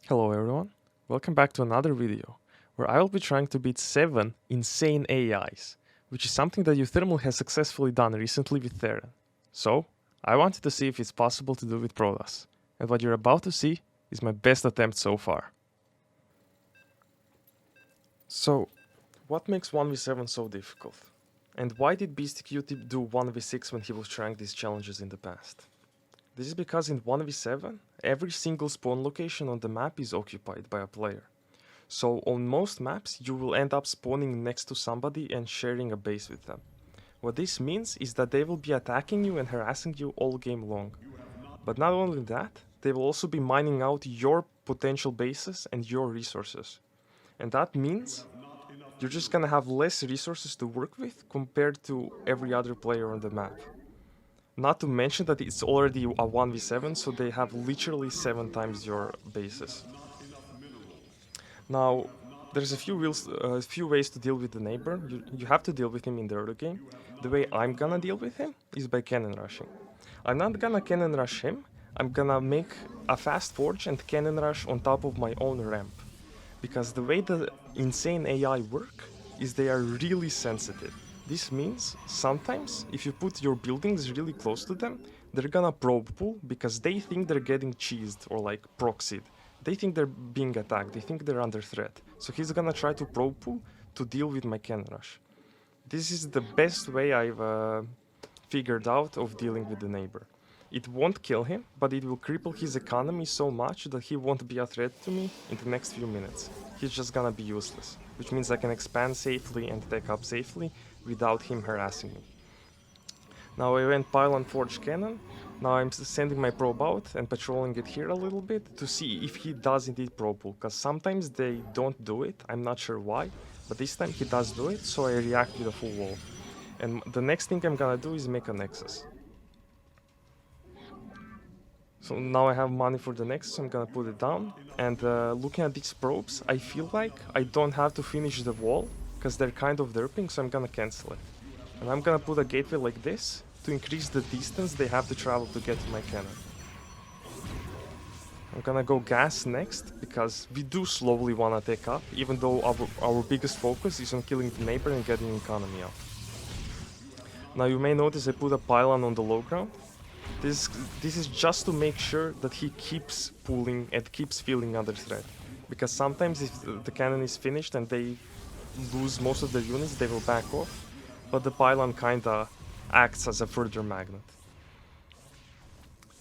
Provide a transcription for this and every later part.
Hello everyone, welcome back to another video, where I will be trying to beat 7 insane AIs, which is something that Uthermal has successfully done recently with Terran. So, I wanted to see if it's possible to do with Protoss, and what you're about to see is my best attempt so far. So, what makes 1v7 so difficult? And why did Beastie Q-Tip do 1v6 when he was trying these challenges in the past? This is because in 1v7, every single spawn location on the map is occupied by a player. So on most maps, you will end up spawning next to somebody and sharing a base with them. What this means is that they will be attacking you and harassing you all game long. But not only that, they will also be mining out your potential bases and your resources. And that means you're just gonna have less resources to work with compared to every other player on the map. Not to mention that it's already a 1v7, so they have literally 7 times your bases. Now, there's a few ways to deal with the neighbor. You have to deal with him in the early game. The way I'm gonna deal with him is by cannon rushing. I'm not gonna cannon rush him, I'm gonna make a fast forge and cannon rush on top of my own ramp. Because the way the insane AI work is they are really sensitive. This means sometimes if you put your buildings really close to them, they're gonna probe pull because they think they're getting cheesed or like proxied. They think they're being attacked, they think they're under threat. So he's gonna try to probe pull to deal with my cannon rush. This is the best way I've figured out of dealing with the neighbor. It won't kill him, but it will cripple his economy so much that he won't be a threat to me in the next few minutes. He's just gonna be useless, which means I can expand safely and take up safely without him harassing me. Now I went pylon forge cannon. Now I'm sending my probe out and patrolling it here a little bit to see if he does indeed probe pull, because sometimes they don't do it, I'm not sure why, but this time he does do it, so I react with a full wall. And the next thing I'm gonna do is make a nexus. So now I have money for the nexus, so I'm gonna put it down. And looking at these probes, I feel like I don't have to finish the wall, because they're kind of derping, so I'm gonna cancel it. And I'm gonna put a gateway like this to increase the distance they have to travel to get to my cannon. I'm gonna go gas next, because we do slowly wanna take up, even though our biggest focus is on killing the neighbor and getting economy up. Now you may notice I put a pylon on the low ground. This is just to make sure that he keeps pulling and keeps feeling under threat. Because sometimes if the cannon is finished and they lose most of their units, they will back off. But the pylon kinda acts as a further magnet.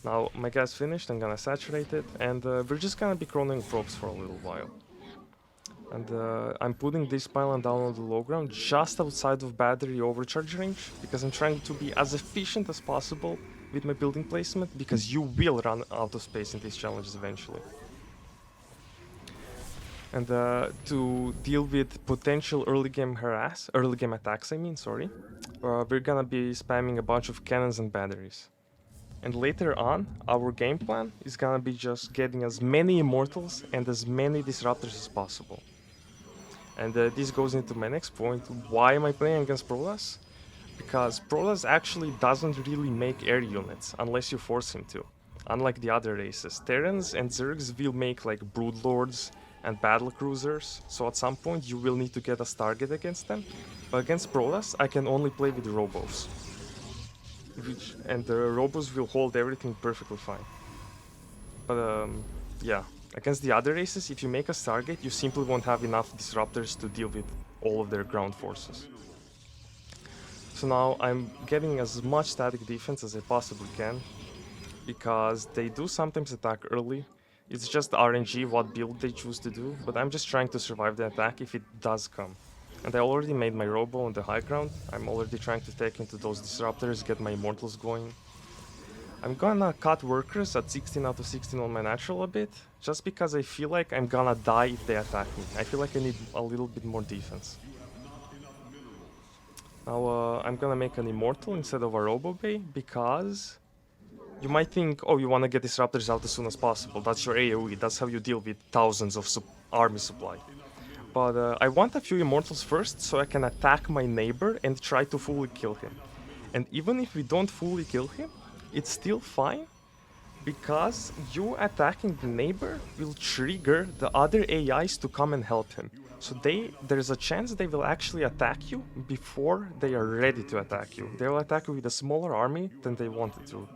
Now my gas finished, I'm gonna saturate it, and we're just gonna be chroning probes for a little while. And I'm putting this pylon down on the low ground, just outside of battery overcharge range, because I'm trying to be as efficient as possible with my building placement, because you will run out of space in these challenges eventually. And to deal with potential early game attacks, we're gonna be spamming a bunch of cannons and batteries. And later on, our game plan is gonna be just getting as many immortals and as many disruptors as possible. And this goes into my next point. Why am I playing against Protoss? Because Protoss actually doesn't really make air units unless you force him to. Unlike the other races, Terrans and Zergs will make like Broodlords and battle cruisers, so at some point you will need to get a target against them. But against Protoss, I can only play with robos. And the robos will hold everything perfectly fine. But yeah, against the other races, if you make a target, you simply won't have enough disruptors to deal with all of their ground forces. So now I'm getting as much static defense as I possibly can, because they do sometimes attack early. It's just RNG what build they choose to do, but I'm just trying to survive the attack if it does come. And I already made my robo on the high ground. I'm already trying to take into those disruptors, get my immortals going. I'm gonna cut workers at 16 out of 16 on my natural a bit, just because I feel like I'm gonna die if they attack me. I feel like I need a little bit more defense. Now I'm gonna make an immortal instead of a robo bay, because you might think, oh, you wanna get disruptors out as soon as possible. That's your AoE, that's how you deal with thousands of army supply. But I want a few immortals first, so I can attack my neighbor and try to fully kill him. And even if we don't fully kill him, it's still fine, Because you attacking the neighbor will trigger the other AIs to come and help him. So there's a chance they will actually attack you before they are ready to attack you. They will attack you with a smaller army than they wanted to.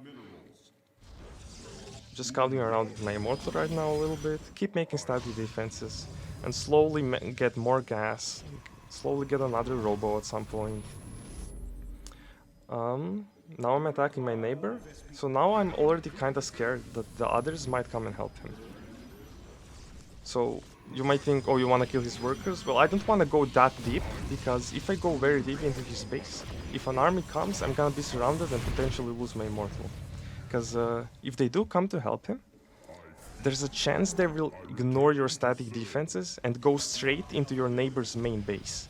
Just scouting around with my immortal right now a little bit. Keep making static defenses. And slowly get more gas. Slowly get another robo at some point. Now I'm attacking my neighbor. So now I'm already kinda scared that the others might come and help him. So you might think, oh, you wanna kill his workers? Well, I don't wanna go that deep, because if I go very deep into his base, if an army comes, I'm gonna be surrounded and potentially lose my immortal. Because if they do come to help him, there's a chance they will ignore your static defenses and go straight into your neighbor's main base.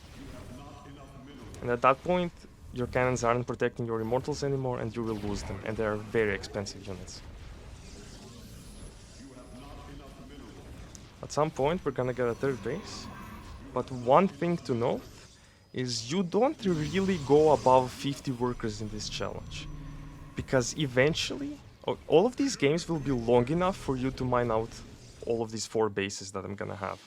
And at that point, your cannons aren't protecting your immortals anymore and you will lose them, and they are very expensive units. At some point we're gonna get a third base, but one thing to note is you don't really go above 50 workers in this challenge. Because eventually, all of these games will be long enough for you to mine out all of these 4 bases that I'm gonna have.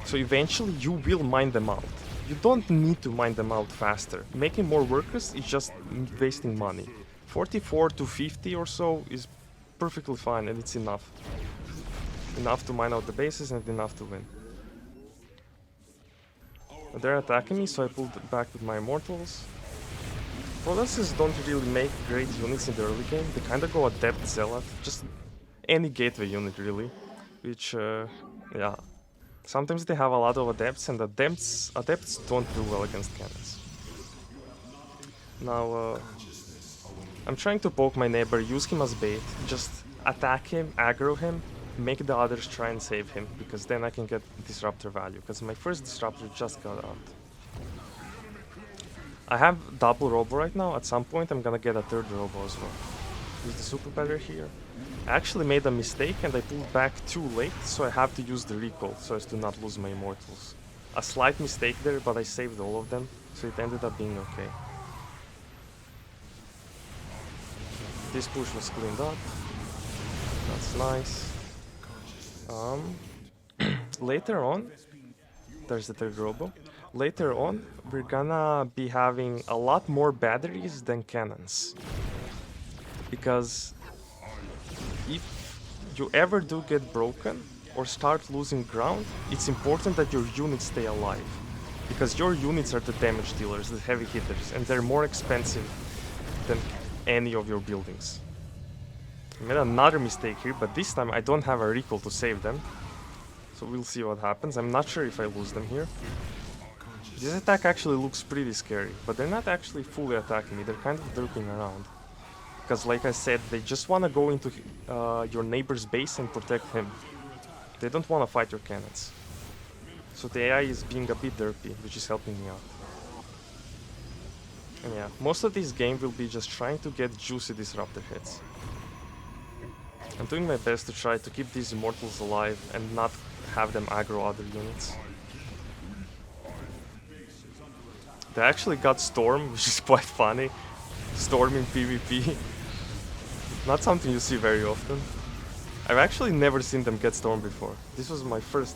So eventually you will mine them out. You don't need to mine them out faster. Making more workers is just wasting money. 44 to 50 or so is perfectly fine, and it's enough. Enough to mine out the bases and enough to win. They're attacking me, so I pulled back with my immortals. Protosses don't really make great units in the early game. They kinda go Adept Zealot, just any gateway unit really. Which, yeah. Sometimes they have a lot of adepts, and adepts don't do well against cannons. Now, I'm trying to poke my neighbor, use him as bait, just attack him, aggro him, make the others try and save him, because then I can get disruptor value, because my first disruptor just got out. I have double robo right now. At some point I'm gonna get a third robo as well. Use the super battery here. I actually made a mistake and I pulled back too late, so I have to use the recall so as to not lose my immortals. A slight mistake there, but I saved all of them, so it ended up being okay. This push was cleaned up. That's nice. Later on, there's the third robo. Later on, we're gonna be having a lot more batteries than cannons. Because if you ever do get broken or start losing ground, it's important that your units stay alive. Because your units are the damage dealers, the heavy hitters, and they're more expensive than any of your buildings. I made another mistake here, but this time I don't have a recall to save them. So we'll see what happens. I'm not sure if I lose them here. This attack actually looks pretty scary, but they're not actually fully attacking me, they're kind of derping around. Because like I said, they just want to go into your neighbor's base and protect him. They don't want to fight your cannons. So the AI is being a bit derpy, which is helping me out. And yeah, most of this game will be just trying to get juicy disruptor hits. I'm doing my best to try to keep these immortals alive and not have them aggro other units. They actually got Storm, which is quite funny. Storm in PvP. Not something you see very often. I've actually never seen them get Storm before. This was my first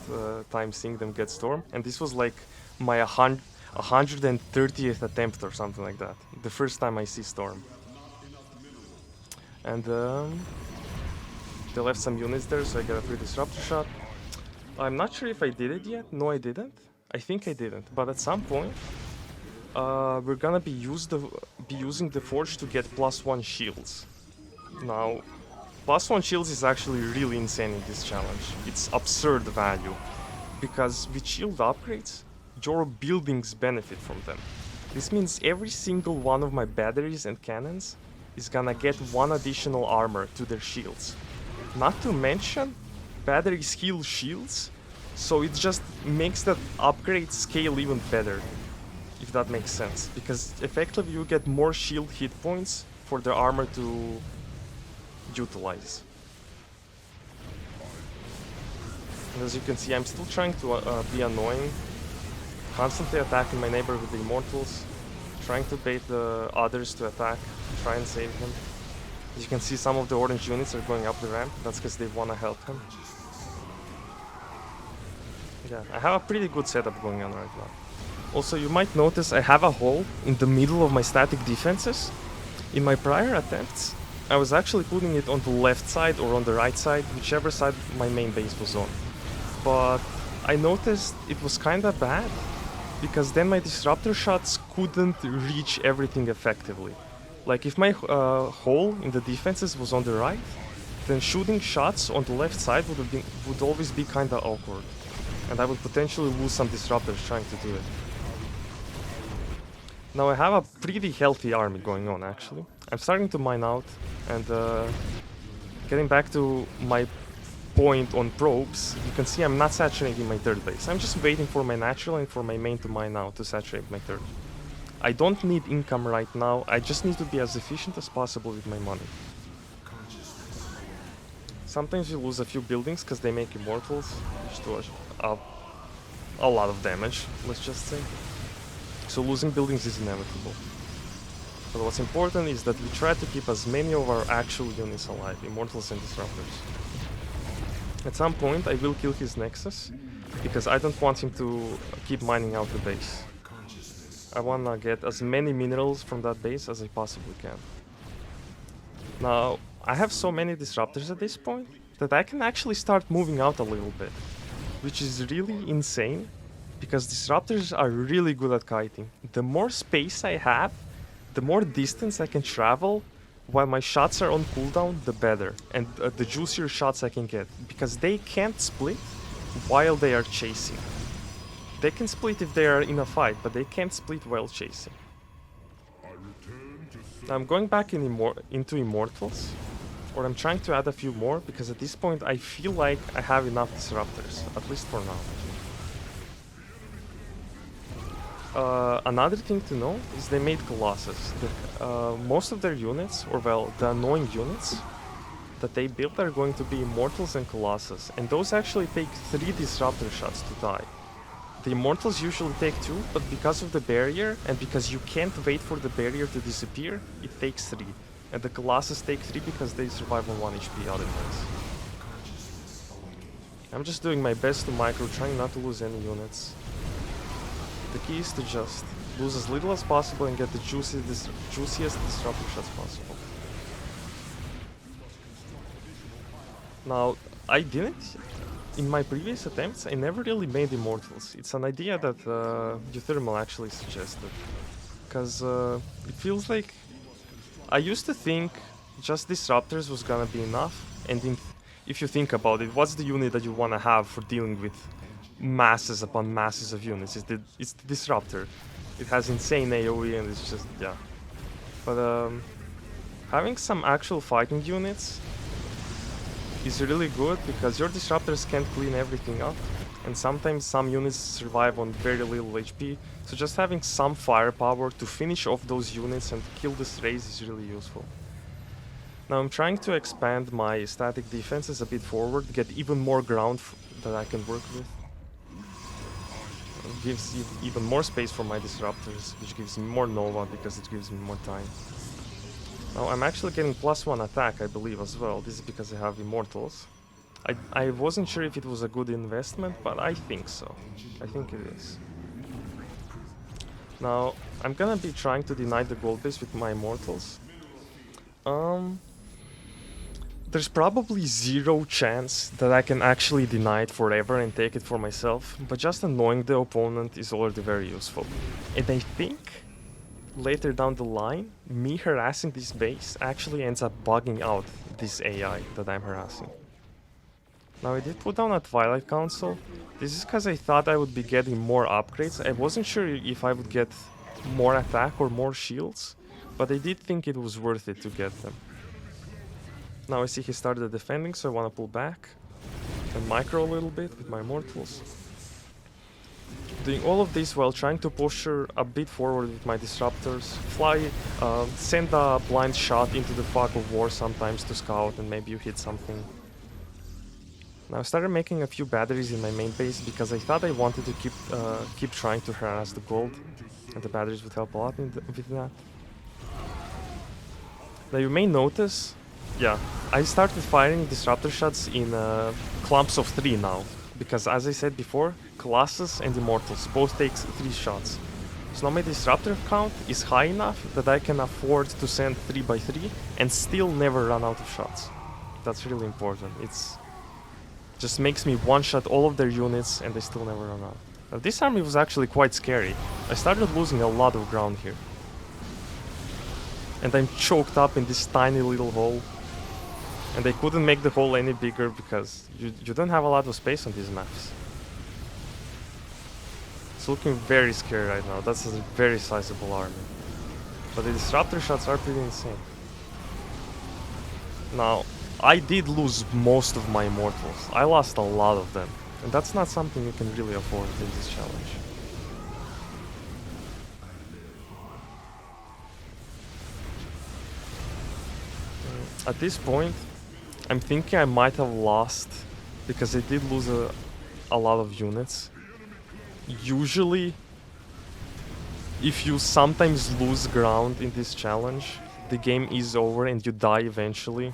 time seeing them get Storm, and this was like my 130th attempt or something like that. The first time I see Storm. And they left some units there, so I got a free disruptor shot. I'm not sure if I did it yet. No, I didn't. I think I didn't, but at some point we're gonna be using the Forge to get +1 shields. Now, +1 shields is actually really insane in this challenge. It's absurd value, because with shield upgrades, your buildings benefit from them. This means every single one of my batteries and cannons is gonna get 1 additional armor to their shields. Not to mention, batteries heal shields, so it just makes that upgrade scale even better. If that makes sense, because effectively you get more shield hit points for the armor to utilize. And as you can see, I'm still trying to be annoying, constantly attacking my neighbor with the immortals, trying to bait the others to attack, try and save him. As you can see, some of the orange units are going up the ramp. That's because they want to help him. Yeah, I have a pretty good setup going on right now. Also, you might notice I have a hole in the middle of my static defenses. In my prior attempts, I was actually putting it on the left side or on the right side, whichever side my main base was on. But I noticed it was kinda bad, because then my disruptor shots couldn't reach everything effectively. Like if my hole in the defenses was on the right, then shooting shots on the left side would always be kinda awkward. And I would potentially lose some disruptors trying to do it. Now I have a pretty healthy army going on actually. I'm starting to mine out and getting back to my point on probes, you can see I'm not saturating my third base. I'm just waiting for my natural and for my main to mine out to saturate my third. I don't need income right now, I just need to be as efficient as possible with my money. Sometimes you lose a few buildings because they make immortals, which do a lot of damage, let's just say. So losing buildings is inevitable. But what's important is that we try to keep as many of our actual units alive, immortals and disruptors. At some point I will kill his nexus, because I don't want him to keep mining out the base. I wanna get as many minerals from that base as I possibly can. Now, I have so many disruptors at this point that I can actually start moving out a little bit, which is really insane, because disruptors are really good at kiting. The more space I have, the more distance I can travel while my shots are on cooldown, the better, and the juicier shots I can get, because they can't split while they are chasing. They can split if they are in a fight, but they can't split while chasing. Now I'm going back into Immortals, or I'm trying to add a few more, because at this point I feel like I have enough disruptors, at least for now. Another thing to know is they made Colossus. Most of their units, or well, the annoying units that they built are going to be Immortals and Colossus, and those actually take 3 disruptor shots to die. The Immortals usually take 2, but because of the barrier, and because you can't wait for the barrier to disappear, it takes 3. And the Colossus take 3 because they survive on 1 HP otherwise. I'm just doing my best to micro, trying not to lose any units. The key is to just lose as little as possible and get the juiciest disruptor shots possible. Now, I didn't. In my previous attempts, I never really made Immortals. It's an idea that Euthermal actually suggested. Because it feels like... I used to think just Disruptors was gonna be enough, and if you think about it, what's the unit that you wanna have for dealing with masses upon masses of units? It's the Disruptor. It has insane AoE and it's just, yeah. But having some actual fighting units is really good, because your disruptors can't clean everything up, and sometimes some units survive on very little HP, so just having some firepower to finish off those units and kill the strays is really useful. Now I'm trying to expand my static defenses a bit forward, get even more ground that I can work with. It gives even more space for my disruptors, which gives me more Nova because it gives me more time. Now I'm actually getting +1 attack, I believe, as well. This is because I have Immortals. I wasn't sure if it was a good investment, but I think so. I think it is. Now, I'm gonna be trying to deny the gold base with my Immortals. There's probably 0 chance that I can actually deny it forever and take it for myself, but just annoying the opponent is already very useful. And I think later down the line, me harassing this base actually ends up bugging out this AI that I'm harassing. Now I did put down a Twilight Council. This is because I thought I would be getting more upgrades. I wasn't sure if I would get more attack or more shields, but I did think it was worth it to get them. Now I see he started defending, so I want to pull back and micro a little bit with my Immortals. Doing all of this while trying to push her a bit forward with my disruptors, send a blind shot into the fog of war sometimes to scout, and maybe you hit something. Now I started making a few batteries in my main base because I thought I wanted to keep trying to harass the gold, and the batteries would help a lot with that. Now you may notice Yeah, I started firing disruptor shots in clumps of 3 now. Because as I said before, classes and immortals both takes 3 shots. So now my disruptor count is high enough that I can afford to send 3 by 3 and still never run out of shots. That's really important. It's just makes me one-shot all of their units and they still never run out. Now this army was actually quite scary. I started losing a lot of ground here. And I'm choked up in this tiny little hole. And they couldn't make the hole any bigger because you don't have a lot of space on these maps. It's looking very scary right now. That's a very sizable army. But the disruptor shots are pretty insane. Now, I did lose most of my immortals. I lost a lot of them. And that's not something you can really afford in this challenge. At this point, I'm thinking I might have lost because I did lose a lot of units. Usually, if you sometimes lose ground in this challenge, the game is over and you die eventually.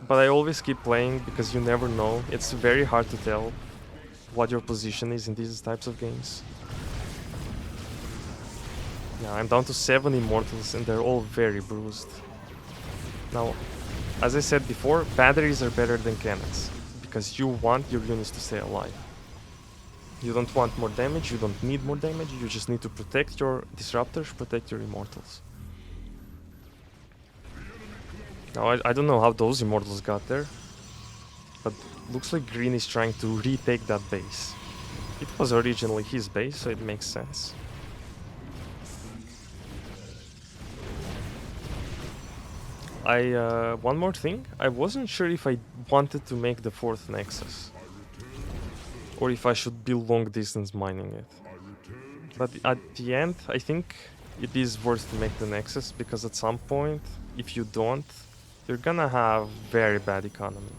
But I always keep playing because you never know. It's very hard to tell what your position is in these types of games. Yeah, I'm down to 7 immortals and they're all very bruised. Now, as I said before, batteries are better than cannons because you want your units to stay alive. You don't want more damage, you don't need more damage, you just need to protect your disruptors, protect your immortals. Now, I don't know how those immortals got there, but looks like Green is trying to retake that base. It was originally his base, so it makes sense. One more thing, I wasn't sure if I wanted to make the 4th Nexus, or if I should be long distance mining it. But at the end, I think it is worth to make the Nexus, because at some point, if you don't, you're gonna have very bad economy.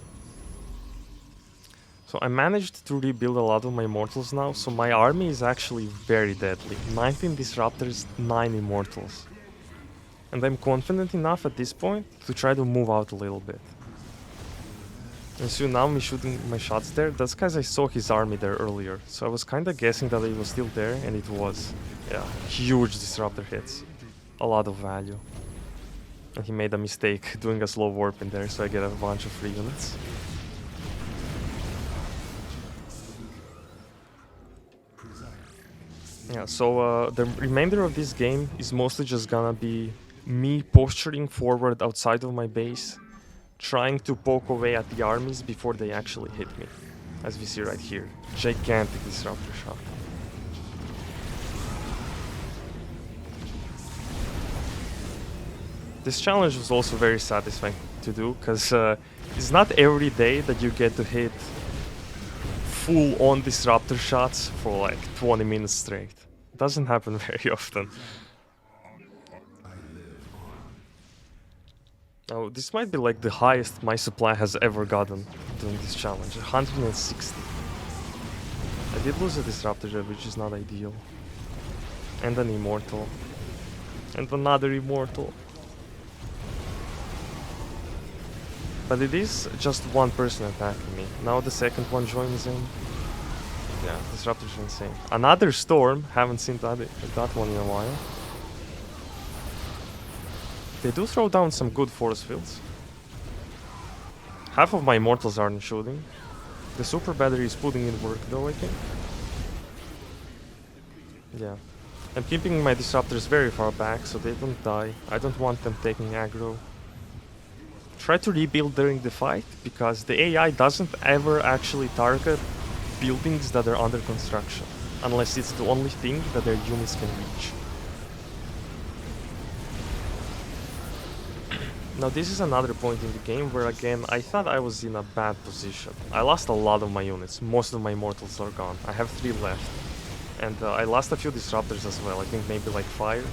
So I managed to rebuild a lot of my immortals now, so my army is actually very deadly. 19 disruptors, 9 immortals. And I'm confident enough at this point to try to move out a little bit. And so now I'm shooting my shots there. That's because I saw his army there earlier. So I was kinda guessing that it was still there, and it was. Yeah, huge disruptor hits. A lot of value. And he made a mistake doing a slow warp in there, so I get a bunch of free units. Yeah, so the remainder of this game is mostly just gonna be me posturing forward outside of my base, trying to poke away at the armies before they actually hit me. As we see right here, gigantic disruptor shot. This challenge was also very satisfying to do, because it's not every day that you get to hit full-on disruptor shots for like 20 minutes straight. It doesn't happen very often. Now, this might be like the highest my supply has ever gotten during this challenge, 160. I did lose a disruptor there, which is not ideal. And an immortal. And another immortal. But it is just one person attacking me. Now the second one joins in. Yeah, disruptors are insane. Another storm, haven't seen that one in a while. They do throw down some good force fields. Half of my immortals aren't shooting. The super battery is putting in work though, I think. Yeah. I'm keeping my disruptors very far back so they don't die. I don't want them taking aggro. Try to rebuild during the fight, because the AI doesn't ever actually target buildings that are under construction, unless it's the only thing that their units can reach. Now this is another point in the game where again I thought I was in a bad position. I lost a lot of my units, most of my immortals are gone. I have 3 left. And I lost a few disruptors as well, I think maybe like 5.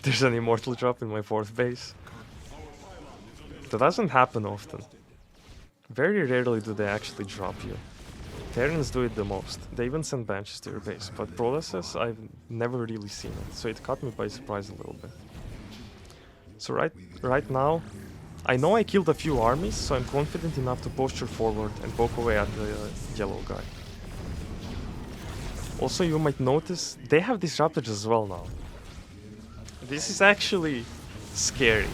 There's an immortal drop in my 4th base. That doesn't happen often. Very rarely do they actually drop you. Terrans do it the most. They even send banshees to your base, but Protosses, I've never really seen it, so it caught me by surprise a little bit. So right now, I know I killed a few armies, so I'm confident enough to posture forward and poke away at the yellow guy. Also, you might notice they have disruptors as well now. This is actually scary,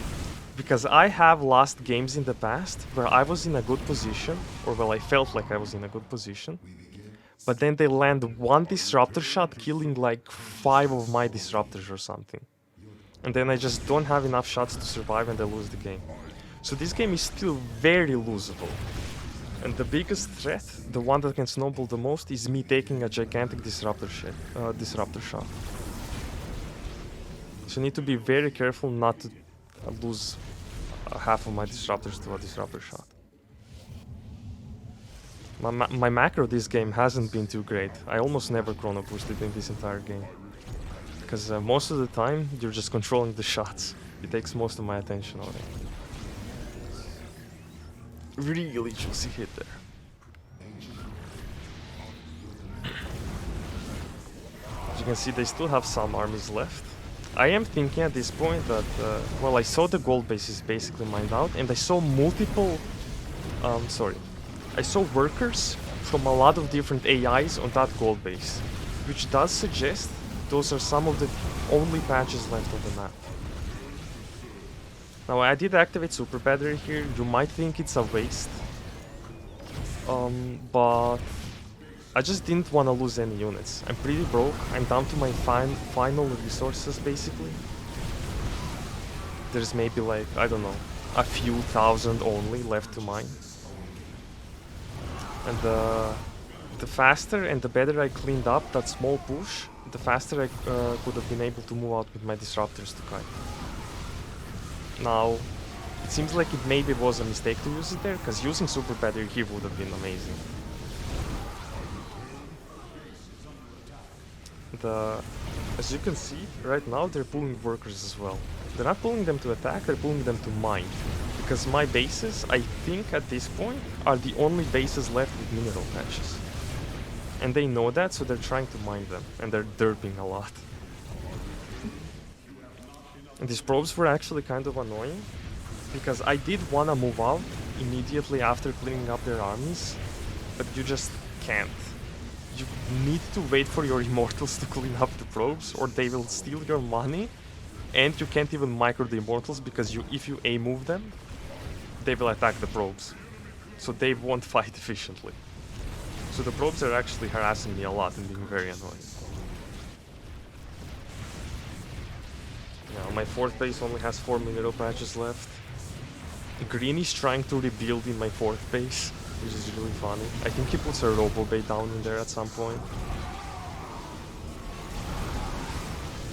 because I have lost games in the past where I was in a good position, or well, I felt like I was in a good position, but then they land one disruptor shot killing like 5 of my disruptors or something. And then I just don't have enough shots to survive and I lose the game. So this game is still very losable. And the biggest threat, the one that can snowball the most, is me taking a gigantic disruptor shot. So you need to be very careful not to lose half of my disruptors to a disruptor shot. My macro this game hasn't been too great. I almost never chrono boosted in this entire game. Because most of the time, you're just controlling the shots. It takes most of my attention on it. Really juicy hit there. As you can see, they still have some armies left. I am thinking at this point that, well, I saw the gold base is basically mined out, and I saw multiple, I saw workers from a lot of different AIs on that gold base, which does suggest those are some of the only patches left on the map. Now, I did activate Super Battery here. You might think it's a waste, but I just didn't want to lose any units. I'm pretty broke. I'm down to my final resources, basically. There's maybe like, I don't know, a few thousand only left to mine. And the faster and the better I cleaned up that small push, the faster I could have been able to move out with my disruptors to kite. Now, it seems like it maybe was a mistake to use it there, because using Super Battery here would have been amazing. As you can see, right now they're pulling workers as well. They're not pulling them to attack, they're pulling them to mine. Because my bases, I think at this point, are the only bases left with mineral patches. And they know that, so they're trying to mine them, and they're derping a lot. And these probes were actually kind of annoying, because I did want to move out immediately after cleaning up their armies, but you just can't. You need to wait for your immortals to clean up the probes, or they will steal your money, and you can't even micro the immortals, because if you A-move them, they will attack the probes. So they won't fight efficiently. So the probes are actually harassing me a lot and being very annoying. Yeah, my 4th base only has 4 mineral patches left. Green is trying to rebuild in my 4th base, which is really funny. I think he puts a robo bait down in there at some point.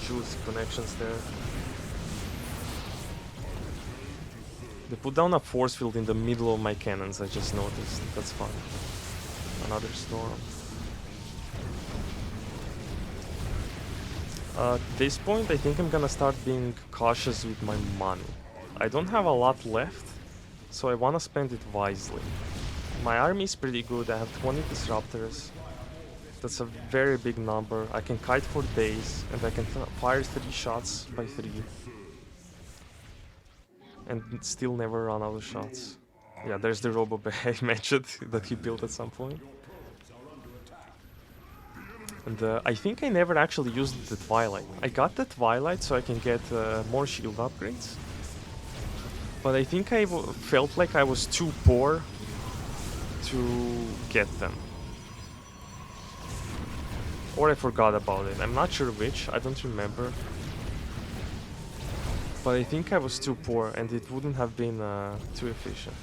Juicy connections there. They put down a force field in the middle of my cannons, I just noticed. That's fun. Another storm. At this point, I think I'm gonna start being cautious with my money. I don't have a lot left, so I wanna spend it wisely. My army is pretty good, I have 20 disruptors. That's a very big number. I can kite for days, and I can fire 3 shots by 3. And still never run out of shots. Yeah, there's the robo bay I mentioned that he built at some point. And I think I never actually used the Twilight. I got the Twilight so I can get more shield upgrades. But I think I felt like I was too poor to get them. Or I forgot about it. I'm not sure which, I don't remember. But I think I was too poor and it wouldn't have been too efficient.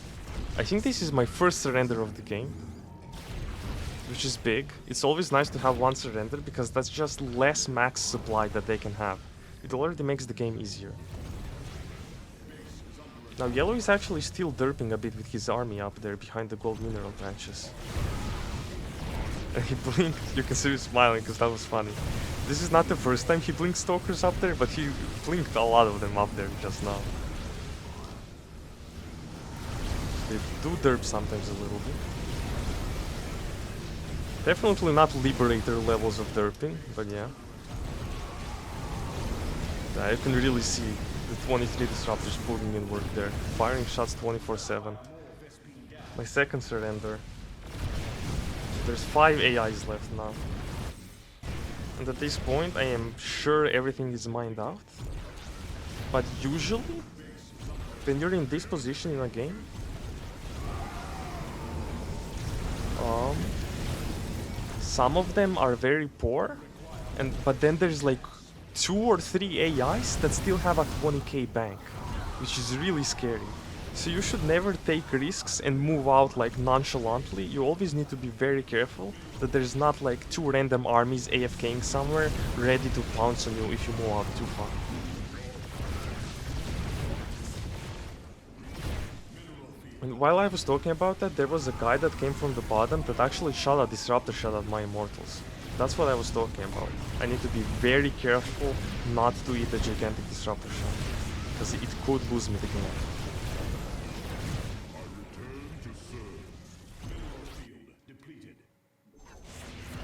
I think this is my first surrender of the game, which is big. It's always nice to have one surrender because that's just less max supply that they can have. It already makes the game easier. Now yellow is actually still derping a bit with his army up there behind the gold mineral branches. And he blinked, you can see him smiling because that was funny. This is not the first time he blinked stalkers up there, but he blinked a lot of them up there just now. They do derp sometimes a little bit. Definitely not Liberator levels of derping, but yeah. I can really see the 23 disruptors putting in work there, firing shots 24/7. My second surrender. There's 5 AIs left now. And at this point, I am sure everything is mined out. But usually, when you're in this position in a game, some of them are very poor, but then there's like 2 or 3 AIs that still have a 20k bank, which is really scary. So you should never take risks and move out like nonchalantly. You always need to be very careful that there's not like 2 random armies AFKing somewhere ready to pounce on you if you move out too far. And while I was talking about that, there was a guy that came from the bottom that actually shot a disruptor shot at my immortals. That's what I was talking about. I need to be very careful not to eat a gigantic disruptor shot, because it could lose me the game.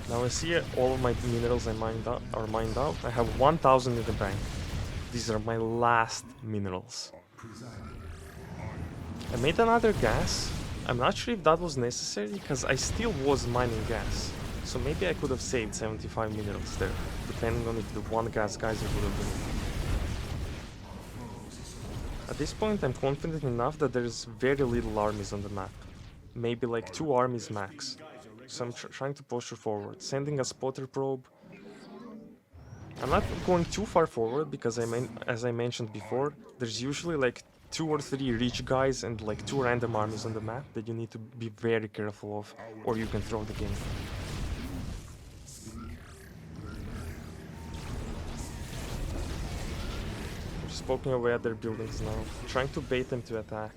Now I see all of my minerals are mined out. I have 1000 in the bank. These are my last minerals. I made another gas. I'm not sure if that was necessary, because I still was mining gas. So maybe I could have saved 75 minerals there, depending on if the one gas geyser would have been. At this point, I'm confident enough that there's very little armies on the map. Maybe like 2 armies max. So I'm trying to push her forward, sending a spotter probe. I'm not going too far forward because as I mentioned before, there's usually like 2 or 3 rich guys and like 2 random armies on the map that you need to be very careful of, or you can throw the game. Just poking away at their buildings now, trying to bait them to attack.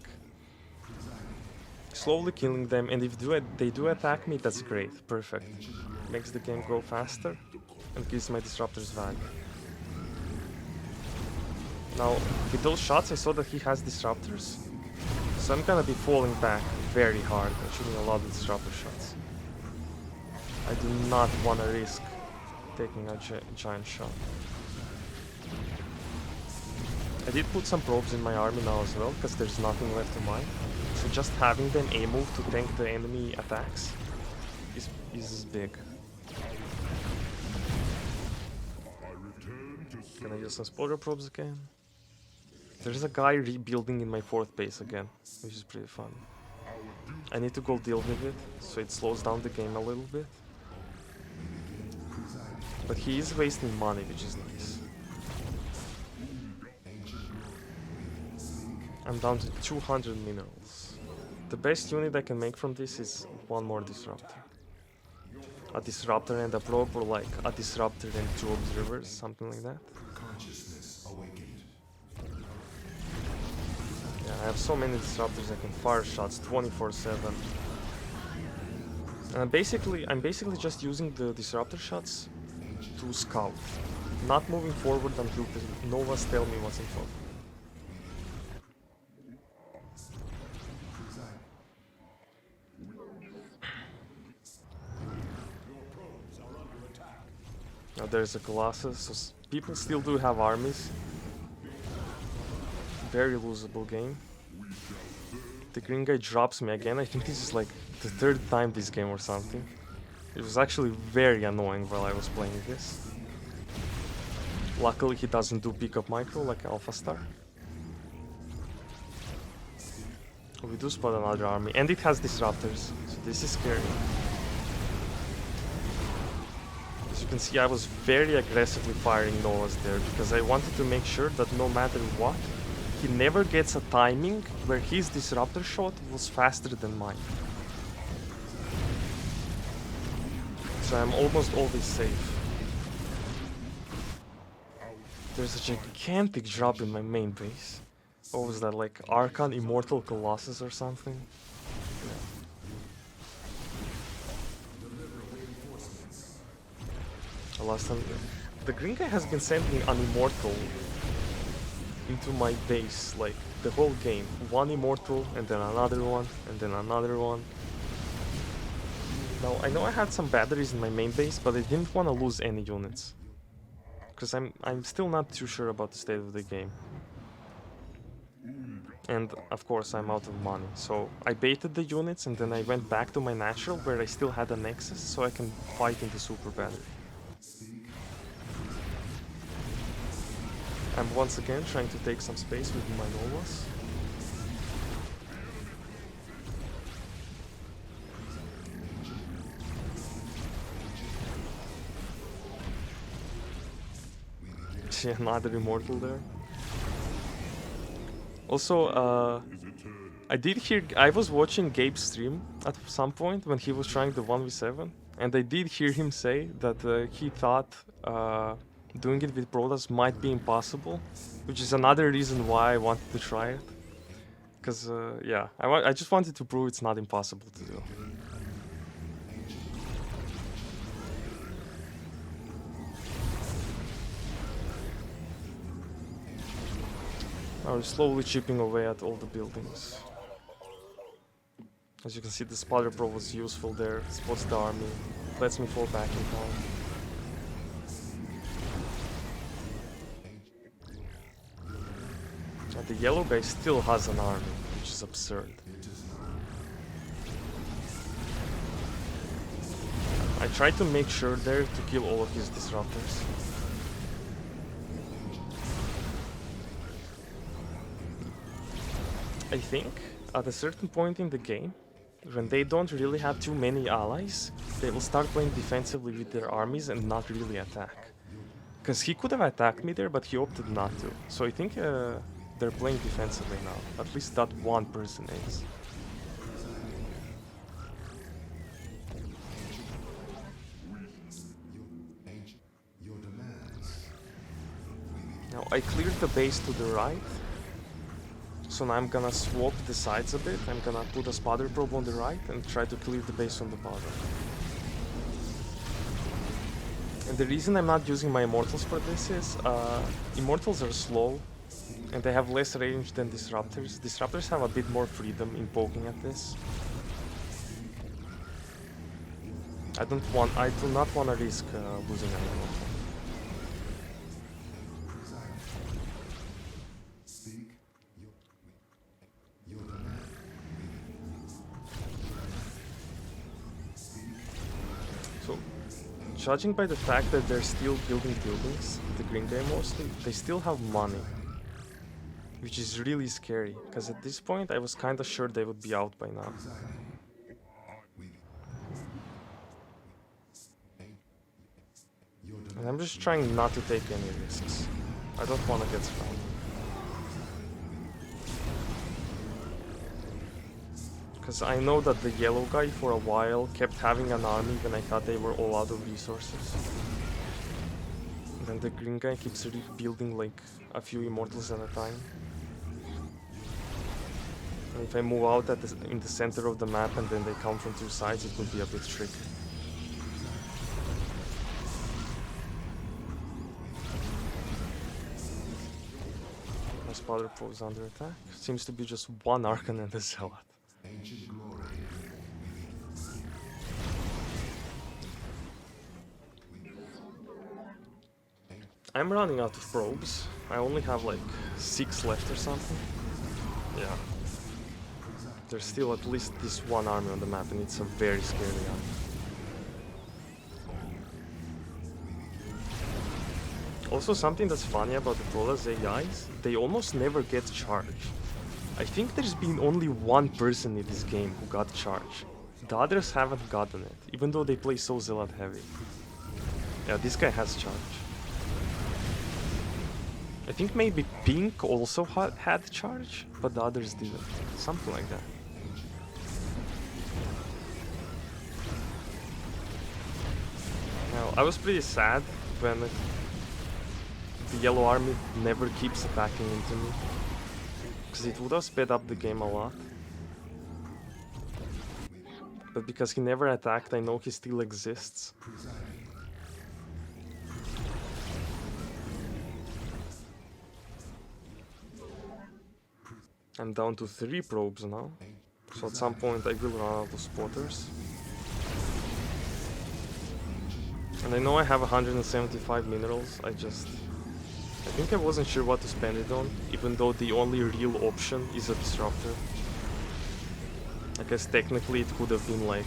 Slowly killing them, and if they do attack me, that's great, perfect. Makes the game go faster and gives my disruptors value. Now, with those shots I saw that he has disruptors, so I'm gonna be falling back very hard and shooting a lot of disruptor shots. I do not wanna risk taking a giant shot. I did put some probes in my army now as well, because there's nothing left to mine. So just having them A-move to tank the enemy attacks is big. Can I use some spoiler probes again? There's a guy rebuilding in my 4th base again, which is pretty fun. I need to go deal with it, so it slows down the game a little bit. But he is wasting money, which is nice. I'm down to 200 minerals. The best unit I can make from this is 1 more disruptor. A disruptor and a probe, or like a disruptor and 2 observers, something like that. Yeah, I have so many disruptors I can fire shots 24/7. And I'm basically just using the disruptor shots to scout, not moving forward until the Novas tell me what's in front. Now there's a Colossus, so people still do have armies. Very losable game. The green guy drops me again. I think this is like the 3rd time this game or something. It was actually very annoying while I was playing this. Luckily he doesn't do pick up micro like Alpha Star. We do spot another army, and it has disruptors, so this is scary. As you can see, I was very aggressively firing Novas there, because I wanted to make sure that no matter what, he never gets a timing where his disruptor shot was faster than mine. So I'm almost always safe. There's a gigantic drop in my main base. What was that, like Archon Immortal Colossus or something? Yeah. Last time, the green guy has been sending an Immortal into my base, like, the whole game. 1 Immortal, and then another one, and then another one. Now, I know I had some batteries in my main base, but I didn't want to lose any units. Because I'm still not too sure about the state of the game. And of course I'm out of money, so I baited the units and then I went back to my natural where I still had a nexus so I can fight in the super battery. I'm once again trying to take some space with my Novas. See another immortal there. Also, I was watching Gabe's stream at some point when he was trying the 1v7, and I did hear him say that he thought doing it with Protoss might be impossible, which is another reason why I wanted to try it. Because, yeah, I just wanted to prove it's not impossible to do. Now we're slowly chipping away at all the buildings. As you can see, the spotter probe was useful there, spots the army, lets me fall back in town. And the yellow guy still has an army, which is absurd. I tried to make sure there to kill all of his disruptors. I think at a certain point in the game, when they don't really have too many allies, they will start playing defensively with their armies and not really attack. Because he could have attacked me there, but he opted not to. So I think they're playing defensively now. At least that one person is. Now I cleared the base to the right. So now I'm gonna swap the sides a bit. I'm gonna put a spotter probe on the right and try to clear the base on the bottom. And the reason I'm not using my immortals for this is immortals are slow and they have less range than disruptors. Disruptors have a bit more freedom in poking at this. I do not want to risk losing an immortal. So, judging by the fact that they're still building buildings, the green guy mostly, they still have money. Which is really scary, because at this point I was kinda sure they would be out by now. And I'm just trying not to take any risks. I don't want to get spammed. Because I know that the yellow guy for a while kept having an army when I thought they were all out of resources. And then the green guy keeps rebuilding like a few immortals at a time. And if I move out in the center of the map and then they come from two sides, it would be a bit tricky. My spotter probe is under attack. Seems to be just one Archon and a Zealot. I'm running out of probes. I only have like 6 left or something. Yeah. There's still at least this one army on the map and it's a very scary army. Also, something that's funny about the Protoss AIs, they almost never get charged. I think there's been only one person in this game who got charged. The others haven't gotten it, even though they play so Zealot heavy. Yeah, this guy has charge. I think maybe Pink also had charge, but the others didn't. Something like that. Now, I was pretty sad when the yellow army never keeps attacking into me, because it would have sped up the game a lot. But because he never attacked, I know he still exists. I'm down to 3 probes now, so at some point I will run out of spotters. And I know I have 175 minerals, I I think I wasn't sure what to spend it on, even though the only real option is a disruptor. I guess technically it could have been like,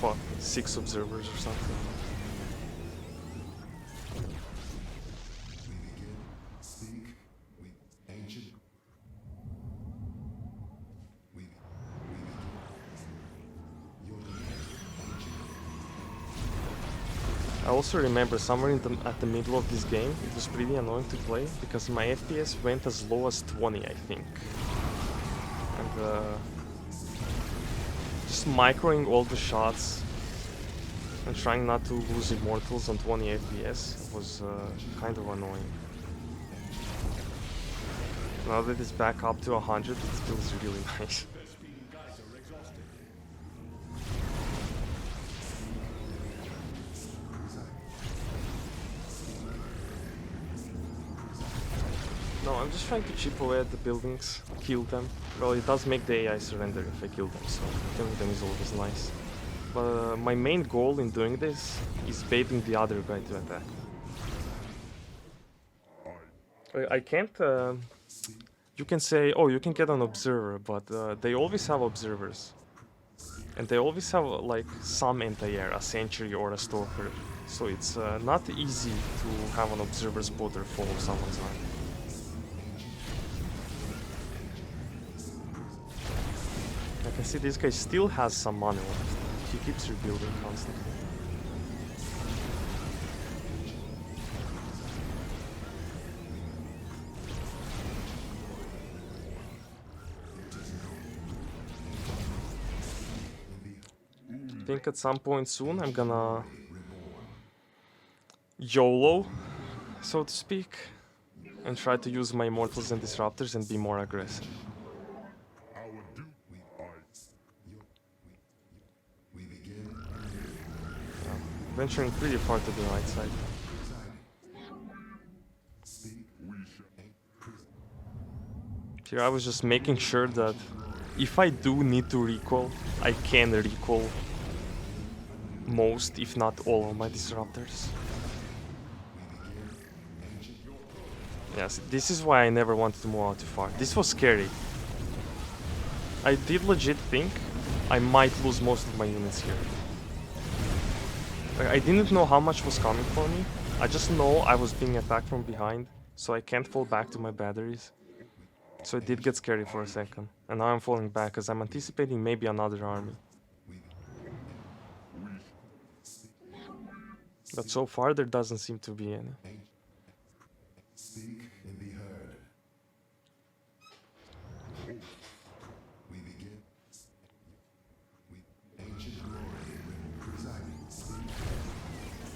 fuck, 6 observers or something. I also remember somewhere at the middle of this game, it was pretty annoying to play because my FPS went as low as 20, I think. And just microing all the shots and trying not to lose immortals on 20 FPS was kind of annoying. Now that it's back up to 100, it feels really nice. No, I'm just trying to chip away at the buildings, kill them. Well, it does make the AI surrender if I kill them, so killing them is always nice. But my main goal in doing this is baiting the other guy to attack. I can't... you can say, oh, you can get an observer, but they always have observers. And they always have like some anti-air, a sentry or a stalker. So it's not easy to have an observer spotter follow someone's army. I can see this guy still has some money left. He keeps rebuilding constantly. I think at some point soon I'm gonna YOLO, so to speak, and try to use my immortals and disruptors and be more aggressive. Venturing pretty far to the right side. Here I was just making sure that if I do need to recall, I can recall most, if not all, of my disruptors. Yes, this is why I never wanted to move out too far. This was scary. I did legit think I might lose most of my units here. Like, I didn't know how much was coming for me. I just know I was being attacked from behind, so I can't fall back to my batteries. So it did get scary for a second. And now I'm falling back because I'm anticipating maybe another army. But so far there doesn't seem to be any.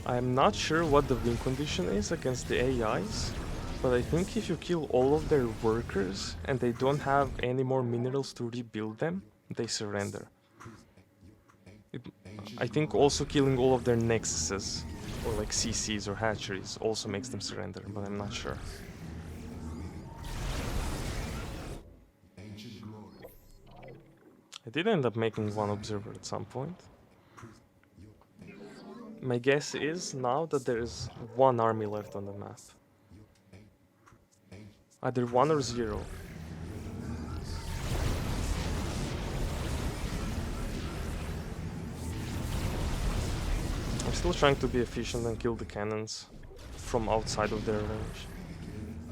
I'm not sure what the win condition is against the AIs, but I think if you kill all of their workers and they don't have any more minerals to rebuild them, they surrender. I think also killing all of their nexuses, or like CCs or hatcheries, also makes them surrender, but I'm not sure. I did end up making one observer at some point. My guess is now that there is one army left on the map. Either 1 or 0. I'm still trying to be efficient and kill the cannons from outside of their range.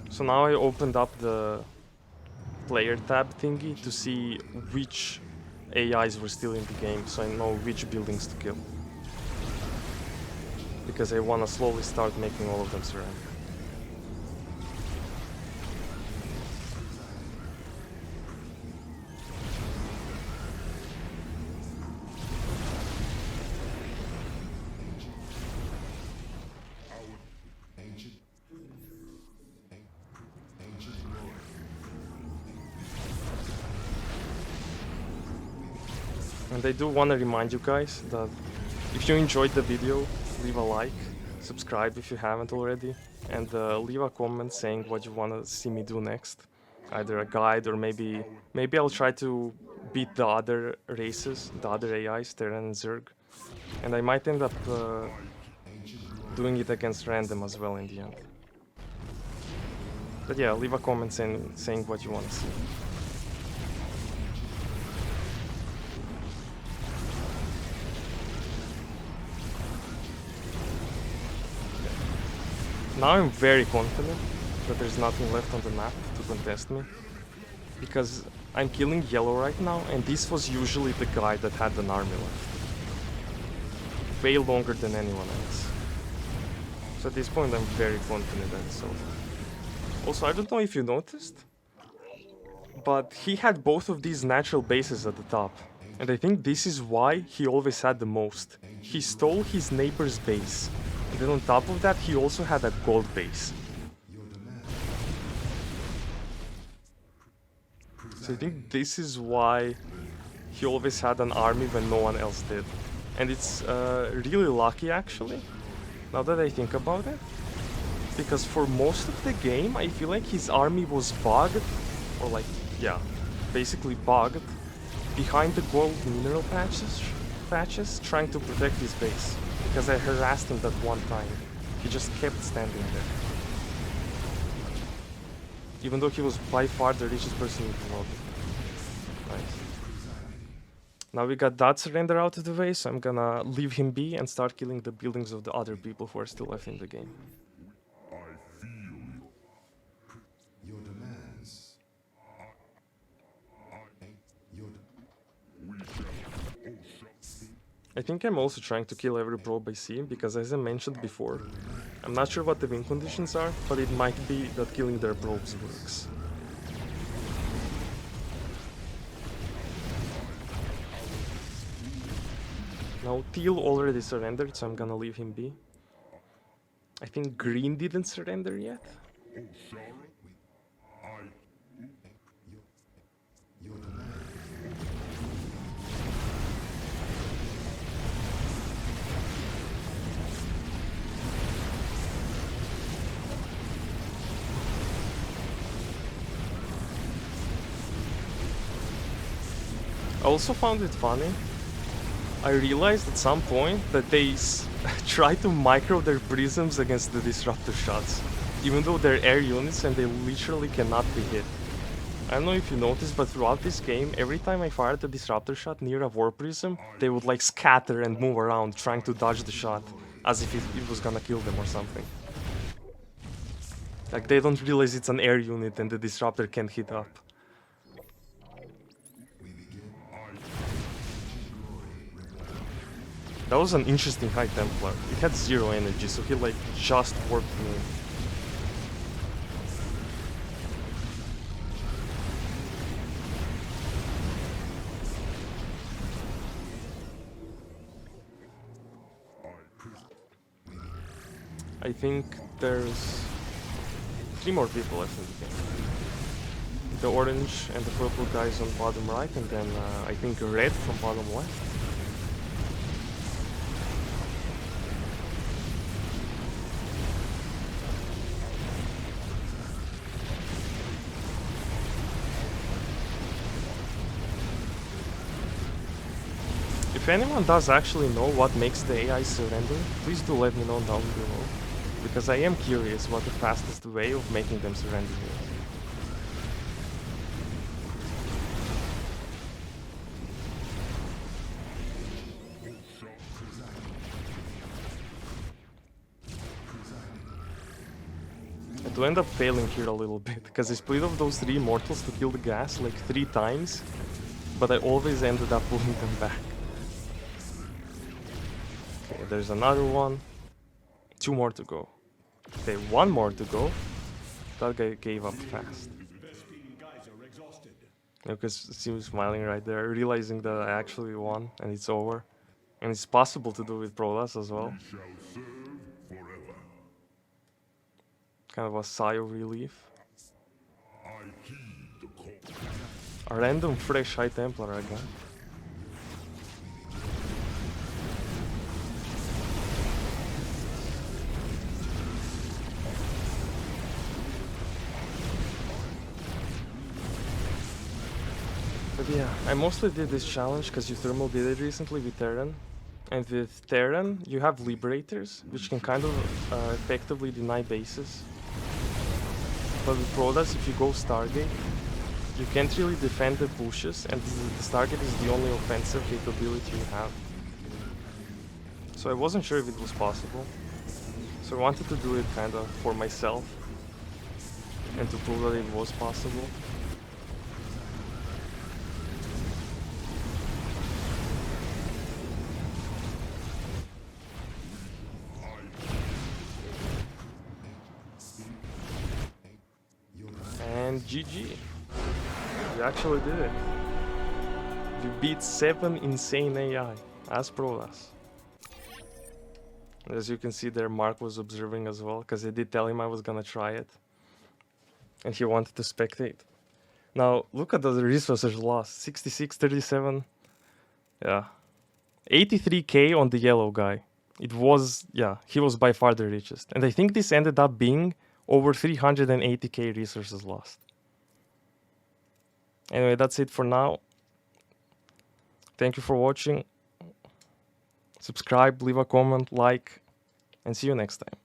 So now I opened up the player tab thingy to see which AIs were still in the game, so I know which buildings to kill. Because I want to slowly start making all of them surrender. And I do want to remind you guys that if you enjoyed the video, leave a like, subscribe if you haven't already, and leave a comment saying what you want to see me do next. Either a guide or maybe I'll try to beat the other races, the other AIs, Terran and Zerg. And I might end up doing it against random as well in the end. But yeah, leave a comment saying what you want to see. Now I'm very confident that there's nothing left on the map to contest me. Because I'm killing yellow right now, and this was usually the guy that had an army left. Way longer than anyone else. So at this point I'm very confident that it's over. Also, I don't know if you noticed, but he had both of these natural bases at the top. And I think this is why he always had the most. He stole his neighbor's base. And then on top of that, he also had a gold base. So I think this is why he always had an army when no one else did. And it's really lucky actually, now that I think about it. Because for most of the game, I feel like his army was bugged, or like, yeah, basically bugged, behind the gold mineral patches, trying to protect his base. Because I harassed him that one time. He just kept standing there. Even though he was by far the richest person in the world. Nice. Now we got that surrender out of the way, so I'm gonna leave him be and start killing the buildings of the other people who are still left in the game. I think I'm also trying to kill every probe I see, because as I mentioned before, I'm not sure what the win conditions are, but it might be that killing their probes works. Now Teal already surrendered, so I'm gonna leave him be. I think Green didn't surrender yet. I also found it funny. I realized at some point that they try to micro their prisms against the disruptor shots, even though they're air units and they literally cannot be hit. I don't know if you noticed, but throughout this game, every time I fired a disruptor shot near a war prism, they would like scatter and move around trying to dodge the shot, as if it was gonna kill them or something. Like they don't realize it's an air unit and the disruptor can't hit up. That was an interesting High Templar. It had 0 energy, so he like just warped me. I think there's 3 more people left in the game. The orange and the purple guys on bottom right, and then I think red from bottom left. If anyone does actually know what makes the AI surrender, please do let me know down below, because I am curious what the fastest way of making them surrender is. I do end up failing here a little bit, because I split off those 3 immortals to kill the gas like 3 times, but I always ended up pulling them back. Okay, there's another one. 2 more to go. Okay, 1 more to go. That guy gave up fast. Because he was smiling right there, realizing that I actually won and it's over. And it's possible to do with Protoss as well. Kind of a sigh of relief. A random fresh High Templar again. But yeah, I mostly did this challenge because you thermal did it recently with Terran. And with Terran, you have Liberators, which can kind of effectively deny bases. But with Protoss, if you go Stargate, you can't really defend the pushes, and the Stargate is the only offensive capability you have. So I wasn't sure if it was possible. So I wanted to do it kind of for myself, and to prove that it was possible. And GG. You actually did it. You beat 7 insane AI as Protoss. As you can see there, Mark was observing as well, because I did tell him I was gonna try it. And he wanted to spectate. Now, look at the resources lost. 66, 37. Yeah. 83k on the yellow guy. It was, yeah, he was by far the richest. And I think this ended up being over 380k resources lost. Anyway, that's it for now. Thank you for watching. Subscribe, leave a comment, like, and see you next time.